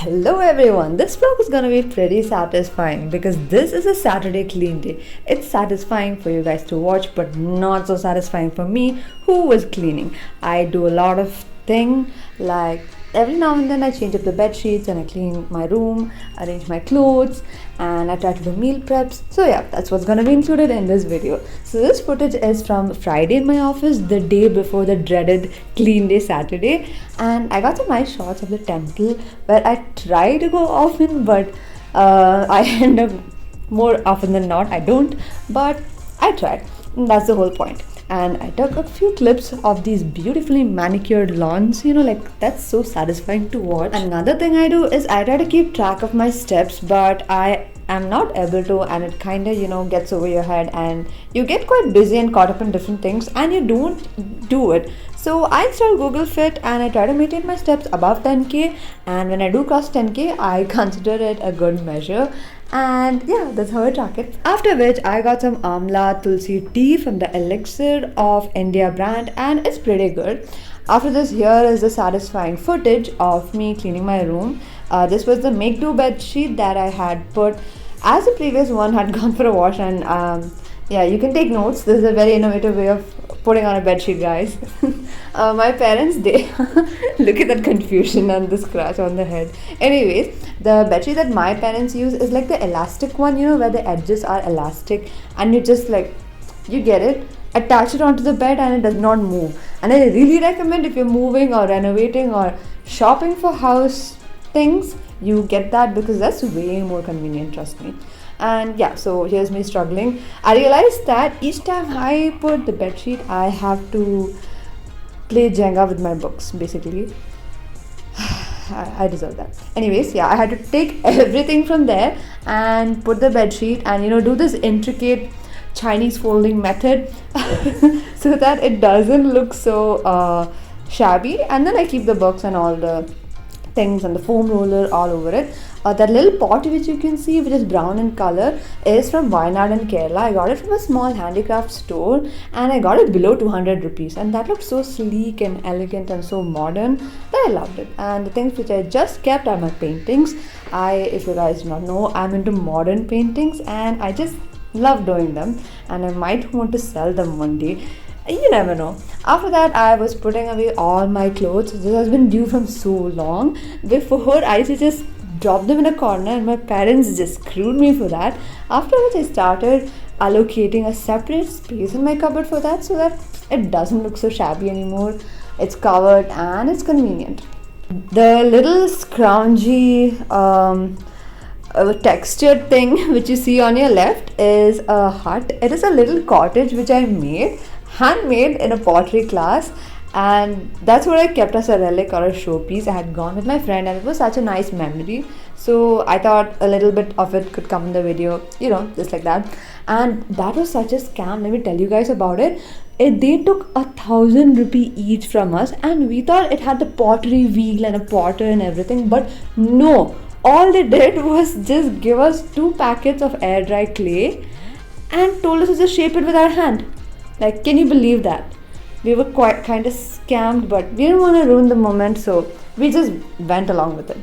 Hello everyone, this vlog is gonna be pretty satisfying because this is a Saturday clean day. It's satisfying for you guys to watch, but not so satisfying for me who was cleaning. I do a lot of things like every now and then I change up the bed sheets and I clean my room, arrange my clothes, and I try to do meal preps. So yeah, that's what's gonna be included in this video. So this footage is from Friday in my office, the day before the dreaded clean day Saturday, and I got some nice shots of the temple where I try to go often, but I end up more often than not I don't, but I tried. And that's the whole point. And I took a few clips of these beautifully manicured lawns, like that's so satisfying to watch. Another thing I do is I try to keep track of my steps, but I am not able to, and it kind of gets over your head and you get quite busy and caught up in different things and you don't do it. So I install Google Fit and I try to maintain my steps above 10k, and when I do cross 10k I consider it a good measure. And yeah, that's how I track it. After which I got some Amla Tulsi tea from the Elixir of India brand, and it's pretty good. After this, here is the satisfying footage of me cleaning my room. This was the make do bed sheet that I had put as the previous one had gone for a wash, and yeah, you can take notes. This is a very innovative way of putting on a bed sheet, guys. My parents, they look at that confusion and the scratch on the head. Anyways, the bed sheet that my parents use is like the elastic one, where the edges are elastic and you just you get it, attach it onto the bed and it does not move. And I really recommend if you're moving or renovating or shopping for house things, you get that because that's way more convenient, trust me. And yeah, so here's me struggling. I realized that each time I put the bed sheet, I have to play Jenga with my books, basically. I deserve that. Anyways, yeah, I had to take everything from there and put the bed sheet and do this intricate Chinese folding method so that it doesn't look so shabby. And then I keep the books and all the things and the foam roller all over it. That little pot which you can see, which is brown in color, is from Wayanad in Kerala. I got it from a small handicraft store and I got it below 200 rupees, and that looked so sleek and elegant and so modern that I loved it. And the things which I just kept are my paintings. If you guys do not know, I'm into modern paintings and I just love doing them, and I might want to sell them one day. You never know. After that, I was putting away all my clothes. This has been due from so long. Before, I used to just drop them in a corner and my parents just screwed me for that. After which I started allocating a separate space in my cupboard for that so that it doesn't look so shabby anymore. It's covered and it's convenient. The little scroungy textured thing which you see on your left is a hut. It is a little cottage which I made, handmade in a pottery class, and that's what I kept as a relic or a showpiece. I had gone with my friend and it was such a nice memory, so I thought a little bit of it could come in the video, just like that. And that was such a scam, let me tell you guys about it. They took 1,000 rupee each from us, and we thought it had the pottery wheel and a potter and everything, but no, all they did was just give us 2 packets of air dry clay and told us to just shape it with our hand. Can you believe that? We were quite kind of scammed, but we didn't want to ruin the moment, so we just went along with it.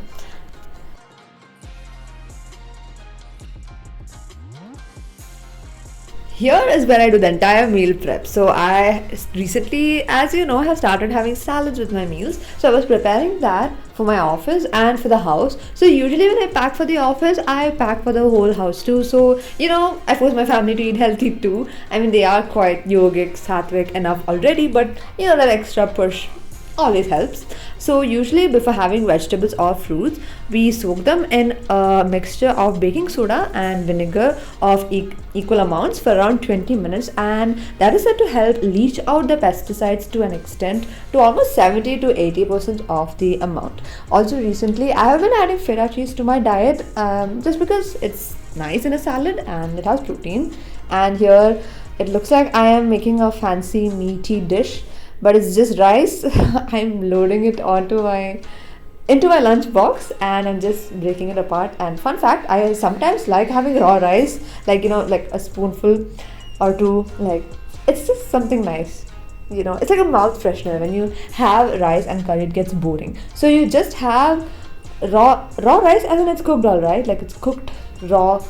Here is where I do the entire meal prep. So I recently, as you know, have started having salads with my meals. So I was preparing that for my office and for the house. So usually when I pack for the office, I pack for the whole house too. So, I force my family to eat healthy too. I mean, they are quite yogic, sattvic enough already, but that extra push always helps. So usually before having vegetables or fruits, we soak them in a mixture of baking soda and vinegar of equal amounts for around 20 minutes, and that is said to help leach out the pesticides to an extent to almost 70 to 80% of the amount. Also recently I have been adding feta cheese to my diet just because it's nice in a salad and it has protein. And here it looks like I am making a fancy meaty dish, but it's just rice. I'm loading it into my lunch box and I'm just breaking it apart. And fun fact, I sometimes like having raw rice, like a spoonful or two. It's just something nice. It's like a mouth freshener. When you have rice and curry, it gets boring. So you just have raw rice, as in it's cooked all right, like it's cooked raw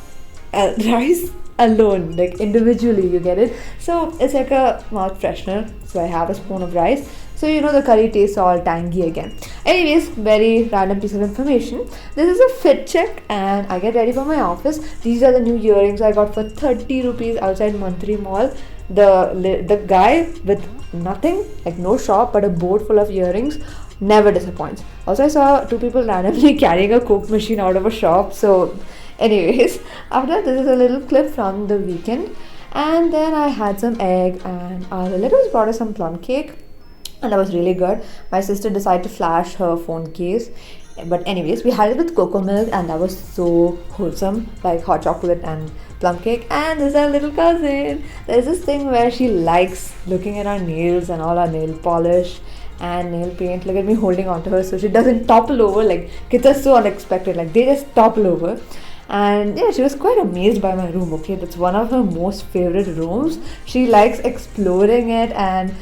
rice alone, like individually, you get it. So it's like a mouth freshener. So I have a spoon of rice, so the curry tastes all tangy again. Anyways, very random piece of information. This is a fit check, and I get ready for my office. These are the new earrings I got for 30 rupees outside Mantri Mall. The guy with nothing, like no shop, but a board full of earrings, never disappoints. Also, I saw two people randomly carrying a Coke machine out of a shop. So, anyways, after that, this is a little clip from the weekend. And then I had some egg, and our relatives brought us some plum cake, and that was really good. My sister decided to flash her phone case. But anyways, we had it with cocoa milk, and that was so wholesome, like hot chocolate and plum cake. And this is our little cousin. There's this thing where she likes looking at our nails and all our nail polish and nail paint. Look at me holding on to her so she doesn't topple over. Like, kids are so unexpected, like they just topple over. And yeah, she was quite amazed by my room. Okay, that's one of her most favorite rooms. She likes exploring it, and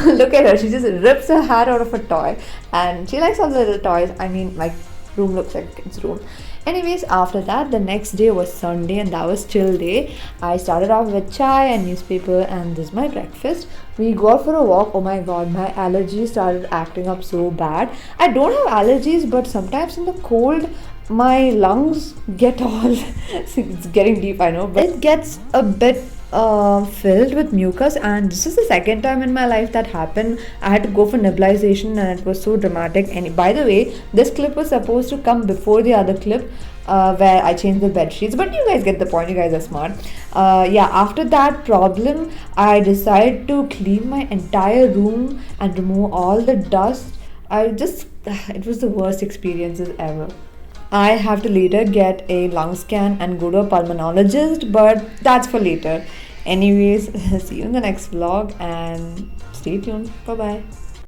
look at her, she just rips her hair out of a toy, and she likes all the little toys. I mean, my room looks like a kid's room. Anyways, after that, the next day was Sunday, and that was chill day. I started off with chai and newspaper, and this is my breakfast. We go out for a walk. Oh my god, my allergies started acting up so bad. I don't have allergies, but sometimes in the cold my lungs get all it's getting deep, I know, but it gets a bit filled with mucus, and this is the second time in my life that happened. I had to go for nebulization, and it was so dramatic. And by the way, this clip was supposed to come before the other clip, where I changed the bed sheets, but you guys get the point. You guys are smart. Yeah, after that problem, I decided to clean my entire room and remove all the dust. It was the worst experiences ever. I have to later get a lung scan and go to a pulmonologist, but that's for later. Anyways, see you in the next vlog, and stay tuned. Bye bye.